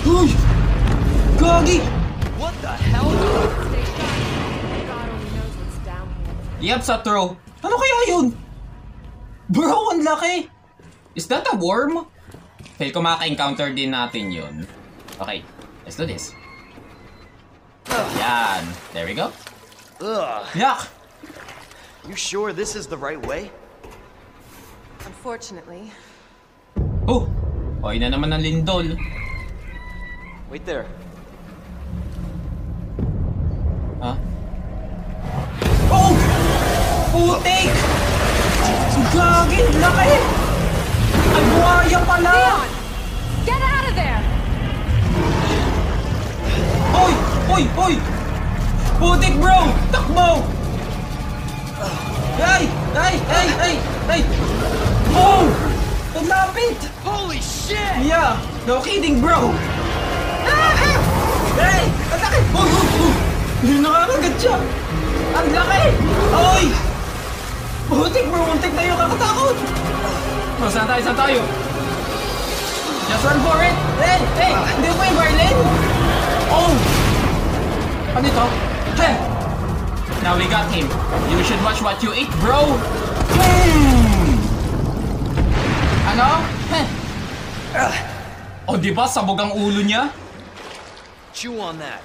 Uy! Gagi! What the hell? Stay sharp. God only knows what's down here. Yep, sa throw. Ano kaya yun? Bro, ang laki! Is that a worm? Feel ko maka-encounter din natin yun. Okay, let's do this. Yan. There we go. Ugh. Yuck! You sure this is the right way? Unfortunately. Oh! Oy na naman ng lindol. Wait there. Ha? Oh! Putik! Gagi! Laki! Ay, buhaya pala! Leon! Get out of there! Oy! Oy! Oy! Putik, bro! Takbo! Ay! Ay! Ay! Ay! Ay! Oh! Ang lapit! Holy shit! Yeah! No kidding, bro! Ah! Ay! Ang laki! Uy! Uy! Uy! Hindi nakakagat siya! Ang laki! Oy! Putik, bro! Muntik na yung kakatakot! Oh, saan tayo? Saan tayo? Just run for it! Hey! Hey! Hindi mo yung Berlin! Oh! Ano ito? Hey! Now we got him. You should watch what you eat, bro! Ano? Heh! O, diba? Sabog ang ulo niya? Chew on that,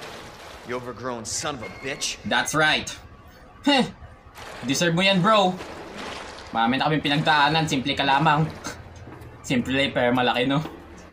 you overgrown son of a bitch. That's right. Heh! Deserve mo yan, bro. Marami na kaming pinagdaanan. Simple ka lamang. Simple pero malaki, no?